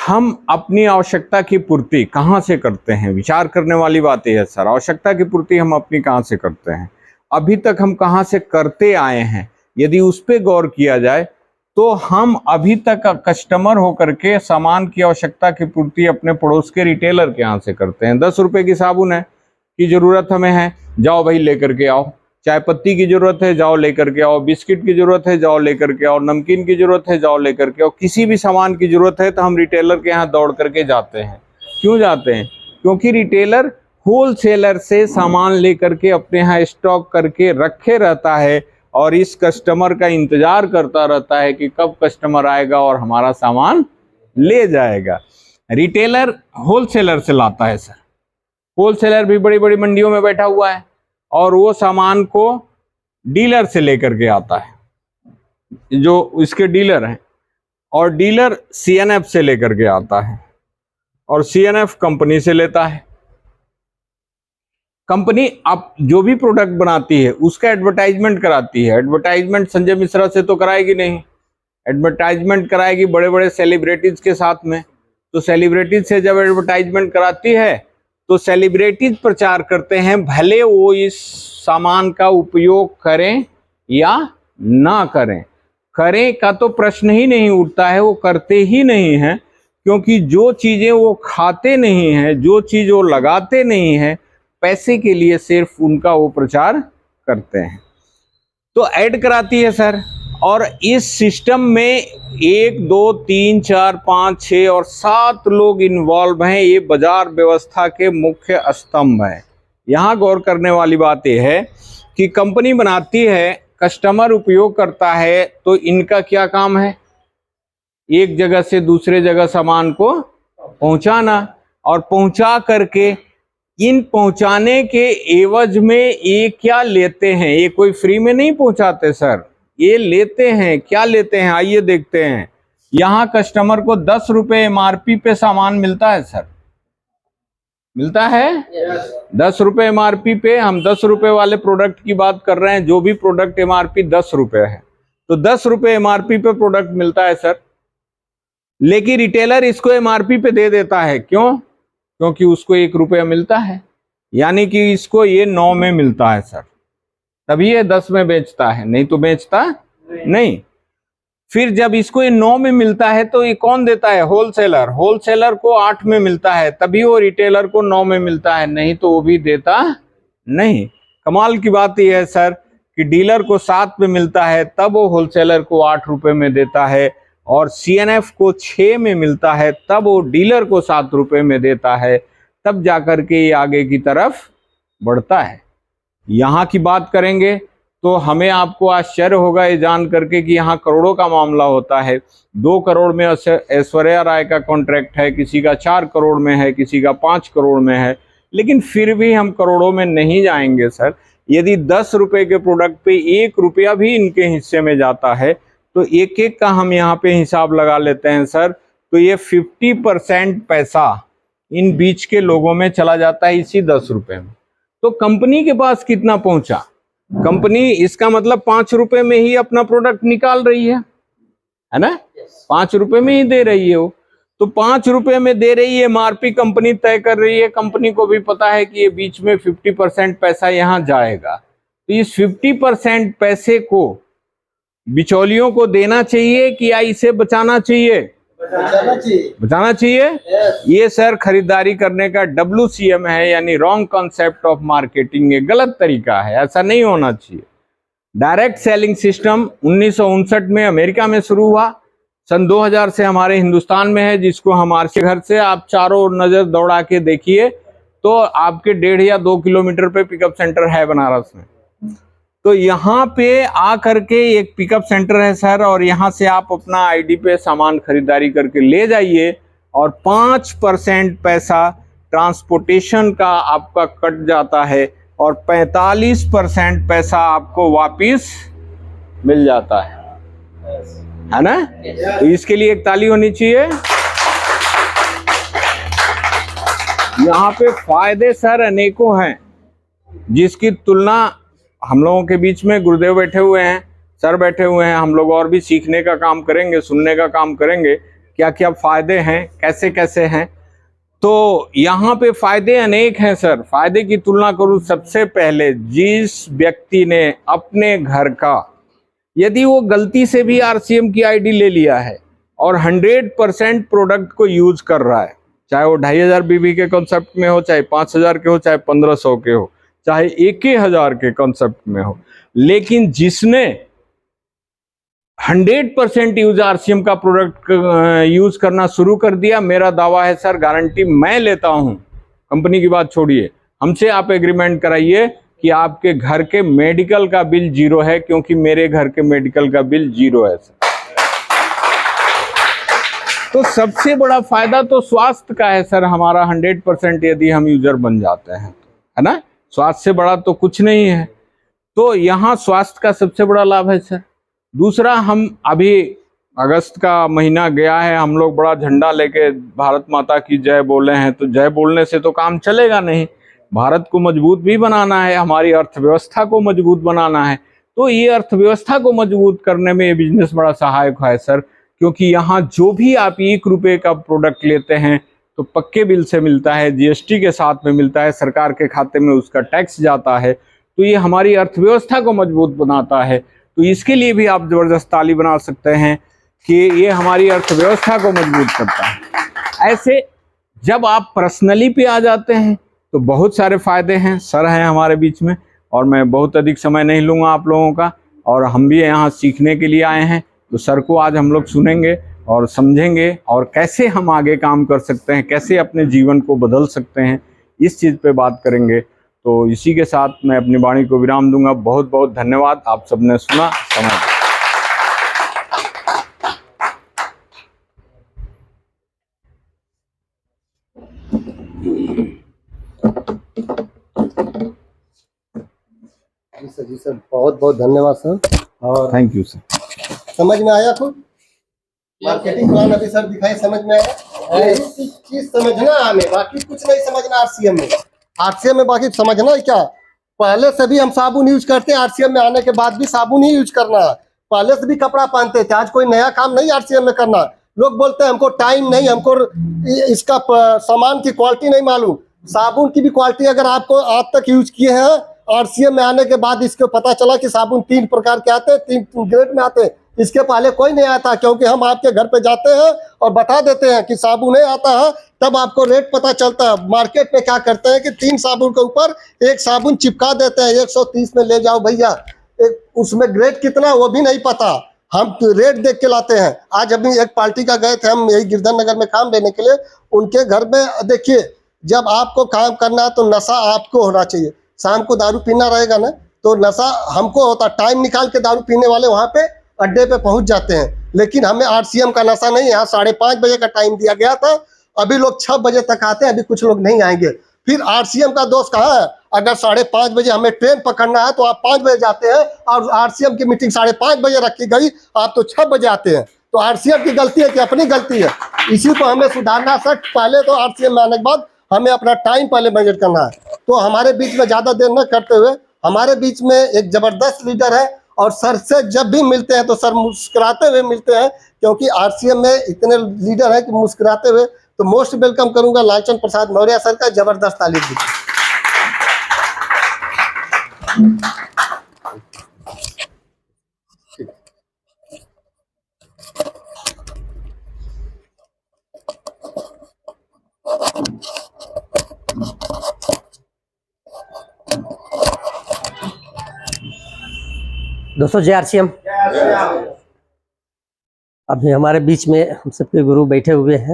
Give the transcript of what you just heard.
हम अपनी आवश्यकता की पूर्ति कहाँ से करते हैं? विचार करने वाली बात यह है सर, आवश्यकता की पूर्ति हम अपनी कहाँ से करते हैं, अभी तक हम कहाँ से करते आए हैं, यदि उस पर गौर किया जाए तो हम अभी तक कस्टमर होकर के सामान की आवश्यकता की पूर्ति अपने पड़ोस के रिटेलर के यहाँ से करते हैं। 10 रुपए की साबुन है की जरूरत हमें है, जाओ भाई लेकर के आओ। चाय पत्ती की जरूरत है, जाओ लेकर के आओ। बिस्किट की जरूरत है, जाओ लेकर के आओ। नमकीन की जरूरत है, जाओ लेकर के आओ। किसी भी सामान की जरूरत है तो हम रिटेलर के यहाँ दौड़ करके जाते हैं। क्यों जाते हैं? क्योंकि रिटेलर होलसेलर से सामान लेकर के अपने यहाँ स्टॉक करके रखे रहता है और इस कस्टमर का इंतजार करता रहता है कि कब कस्टमर आएगा और हमारा सामान ले जाएगा। रिटेलर होलसेलर से लाता है सर। होलसेलर भी बड़ी बड़ी मंडियों में बैठा हुआ है और वो सामान को डीलर से लेकर के आता है, जो इसके डीलर हैं, और डीलर सीएनएफ से लेकर के आता है और सीएनएफ कंपनी से लेता है। कंपनी अब जो भी प्रोडक्ट बनाती है उसका एडवर्टाइजमेंट कराती है। एडवर्टाइजमेंट संजय मिश्रा से तो कराएगी नहीं, एडवर्टाइजमेंट कराएगी बड़े बड़े सेलिब्रिटीज के साथ में। तो सेलिब्रिटीज से जब एडवर्टाइजमेंट कराती है तो सेलिब्रिटीज प्रचार करते हैं, भले वो इस सामान का उपयोग करें या ना करें। करें का तो प्रश्न ही नहीं उठता है, वो करते ही नहीं हैं, क्योंकि जो चीजें वो खाते नहीं हैं, जो चीज वो लगाते नहीं हैं, पैसे के लिए सिर्फ उनका वो प्रचार करते हैं। तो ऐड कराती है सर, और इस सिस्टम में 1 2 3 4 5 6 और 7 लोग इन्वॉल्व हैं। ये बाजार व्यवस्था के मुख्य स्तंभ हैं। यहाँ गौर करने वाली बात यह है कि कंपनी बनाती है, कस्टमर उपयोग करता है, तो इनका क्या काम है? एक जगह से दूसरे जगह सामान को पहुंचाना, और पहुंचा करके इन पहुंचाने के एवज में ये क्या लेते हैं? ये कोई फ्री में नहीं पहुंचाते सर, ये लेते हैं। क्या लेते हैं? आइए देखते हैं। यहाँ कस्टमर को 10 रुपए एमआरपी पे सामान मिलता है सर, मिलता है 10 रुपए एमआरपी पे। हम 10 रुपए वाले प्रोडक्ट की बात कर रहे हैं, जो भी प्रोडक्ट एमआरपी 10 रुपए है, तो 10 रुपए एमआरपी पे प्रोडक्ट मिलता है सर। लेकिन रिटेलर इसको एमआरपी पे दे देता है। क्यों? क्योंकि उसको 1 रुपया मिलता है, यानी कि इसको ये 9 में मिलता है सर, तभी ये 10 में बेचता है, नहीं तो बेचता नहीं। फिर जब इसको ये 9 में मिलता है तो ये कौन देता है? होलसेलर। होलसेलर को 8 में मिलता है, तभी वो रिटेलर को 9 में मिलता है, नहीं तो वो भी देता नहीं। कमाल की बात यह है सर कि डीलर को 7 में मिलता है, तब वो होलसेलर को 8 रुपए में देता है, और सीएनएफ को 6 में मिलता है, तब वो डीलर को 7 रुपए में देता है, तब जाकर के ये आगे की तरफ बढ़ता है। यहाँ की बात करेंगे तो हमें आपको आश्चर्य होगा ये जान करके कि यहाँ करोड़ों का मामला होता है। 2 करोड़ में ऐश्वर्या राय का कॉन्ट्रैक्ट है, किसी का 4 करोड़ में है, किसी का 5 करोड़ में है, लेकिन फिर भी हम करोड़ों में नहीं जाएंगे सर। यदि 10 रुपए के प्रोडक्ट पे 1 रुपया भी इनके हिस्से में जाता है तो एक एक का हम यहाँ पे हिसाब लगा लेते हैं सर, तो ये 50% पैसा इन बीच के लोगों में चला जाता है इसी 10 रुपए में। तो कंपनी के पास कितना पहुंचा? कंपनी इसका मतलब 5 रुपए में ही अपना प्रोडक्ट निकाल रही है ना? 5 रुपए में ही दे रही है वो, तो 5 रुपए में दे रही है, एमआरपी कंपनी तय कर रही है। कंपनी को भी पता है कि ये बीच में 50% पैसा यहाँ जाएगा, तो इस 50% पैसे को बिचौलियों को देना चाहिए कि या इसे बचाना चाहिए? बचाना चाहिए। ये सर खरीदारी करने का WCM है, यानी रॉन्ग कॉन्सेप्ट ऑफ मार्केटिंग। ये गलत तरीका है, ऐसा नहीं होना चाहिए। डायरेक्ट सेलिंग सिस्टम 1959 में अमेरिका में शुरू हुआ, सन 2000 से हमारे हिंदुस्तान में है, जिसको हमारे घर से आप चारों ओर नजर दौड़ा के देखिए तो आपके 1.5 या 2 किलोमीटर पे पिकअप सेंटर है बनारस में। तो यहाँ पे आ करके एक पिकअप सेंटर है सर, और यहाँ से आप अपना आईडी पे सामान खरीदारी करके ले जाइए, और 5% पैसा ट्रांसपोर्टेशन का आपका कट जाता है, और 45% पैसा आपको वापस मिल जाता है ना? तो इसके लिए एक ताली होनी चाहिए। यहाँ पे फायदे सर अनेकों हैं, जिसकी तुलना हम लोगों के बीच में गुरुदेव बैठे हुए हैं, सर बैठे हुए हैं, हम लोग और भी सीखने का काम करेंगे, सुनने का काम करेंगे। क्या क्या फायदे हैं, कैसे कैसे हैं। तो यहाँ पे फायदे अनेक हैं सर। फायदे की तुलना करूँ, सबसे पहले जिस व्यक्ति ने अपने घर का, यदि वो गलती से भी आरसीएम की आईडी ले लिया है और 100% प्रोडक्ट को यूज कर रहा है, चाहे वो 2500 बीबी के कॉन्सेप्ट में हो, चाहे 5000 के हो, चाहे 1500 के हो, चाहे 1000 के कॉन्सेप्ट में हो, लेकिन जिसने 100% यूज आरसीएम का प्रोडक्ट यूज करना शुरू कर दिया, मेरा दावा है सर, गारंटी मैं लेता हूं, कंपनी की बात छोड़िए, हमसे आप एग्रीमेंट कराइए कि आपके घर के मेडिकल का बिल 0 है, क्योंकि मेरे घर के मेडिकल का बिल 0 है सर। तो सबसे बड़ा फायदा तो स्वास्थ्य का है सर हमारा, 100% यदि हम यूजर बन जाते हैं, है ना। स्वास्थ्य से बड़ा तो कुछ नहीं है। तो यहाँ स्वास्थ्य का सबसे बड़ा लाभ है सर। दूसरा, हम अभी अगस्त का महीना गया है, हम लोग बड़ा झंडा लेके भारत माता की जय बोले हैं, तो जय बोलने से तो काम चलेगा नहीं, भारत को मजबूत भी बनाना है, हमारी अर्थव्यवस्था को मजबूत बनाना है। तो ये अर्थव्यवस्था को मजबूत करने में ये बिजनेस बड़ा सहायक है सर, क्योंकि यहाँ जो भी आप 1 रुपये का प्रोडक्ट लेते हैं तो पक्के बिल से मिलता है, जीएसटी के साथ में मिलता है, सरकार के खाते में उसका टैक्स जाता है। तो ये हमारी अर्थव्यवस्था को मजबूत बनाता है। तो इसके लिए भी आप जबरदस्त ताली बना सकते हैं कि ये हमारी अर्थव्यवस्था को मजबूत करता है। ऐसे जब आप पर्सनली पे आ जाते हैं तो बहुत सारे फायदे हैं सर, हैं हमारे बीच में, और मैं बहुत अधिक समय नहीं लूँगा आप लोगों का, और हम भी यहाँ सीखने के लिए आए हैं। तो सर को आज हम लोग सुनेंगे और समझेंगे, और कैसे हम आगे काम कर सकते हैं, कैसे अपने जीवन को बदल सकते हैं, इस चीज़ पे बात करेंगे। तो इसी के साथ मैं अपनी वाणी को विराम दूंगा। बहुत बहुत धन्यवाद, आप सबने सुना, समझ। जी सर, बहुत बहुत धन्यवाद सर। और थैंक यू सर। समझ में आया कुछ? मार्केटिंग प्लान अभी सर दिखाई, समझ में आया? यही चीज समझना है हमें, बाकी कुछ नहीं समझना। आरसीएम में बाकी समझना है क्या? पहले से भी हम साबुन यूज करते हैं, आरसीएम में आने के बाद भी साबुन ही यूज करना है। पहले से भी कपड़ा पहनते थे, आज कोई नया काम नहीं आरसीएम में करना। लोग बोलते हैं हमको टाइम नहीं, हमको इसका सामान की क्वालिटी नहीं मालूम। साबुन की भी क्वालिटी अगर आपको आज तक यूज किए हैं, आरसीएम में आने के बाद इसको पता चला कि साबुन 3 प्रकार के आते हैं, 3 ग्रेड में आते हैं। इसके पहले कोई नहीं आता, क्योंकि हम आपके घर पे जाते हैं और बता देते हैं कि साबुन नहीं आता है, तब आपको रेट पता चलता है। मार्केट में क्या करते हैं कि 3 साबुन के ऊपर 1 साबुन चिपका देते हैं, 130 में ले जाओ भैया, उसमें ग्रेड कितना वो भी नहीं पता, हम रेट देख के लाते हैं। आज अभी एक पार्टी का गए थे हम, यही गिरधर नगर में काम लेने के लिए, उनके घर में देखिए, जब आपको काम करना है तो नशा आपको होना चाहिए। शाम को दारू पीना रहेगा ना, तो नशा हमको होता, टाइम निकाल के दारू पीने वाले वहाँ पे अड्डे पे पहुंच जाते हैं। लेकिन हमें आरसीएम का नशा नहीं है। यहाँ 5:30 बजे का टाइम दिया गया था, अभी लोग 6 बजे तक आते हैं, अभी कुछ लोग नहीं आएंगे। फिर आरसीएम का दोस्त कहाँ है? अगर 5:30 बजे हमें ट्रेन पकड़ना है तो आप 5 बजे जाते हैं, और आरसीएम की मीटिंग 5:30 बजे रखी गई, आप तो 6 बजे आते हैं। तो आरसीएम की गलती है कि अपनी गलती है? इसी को हमें सुधारना सर। पहले तो आरसीएम में आने के बाद हमें अपना टाइम पहले मैनेज करना है। तो हमारे बीच में ज़्यादा देर न करते हुए, हमारे बीच में एक ज़बरदस्त लीडर है, और सर से जब भी मिलते हैं तो सर मुस्कुराते हुए मिलते हैं, क्योंकि आरसीएम में इतने लीडर हैं कि मुस्कुराते हुए। तो मोस्ट वेलकम करूंगा लालचंद प्रसाद मौर्य सर का, जबरदस्त तालीम दीजिए। दोस्तों जय आरसीएम। अभी हमारे बीच में हम सबके गुरु बैठे हुए हैं।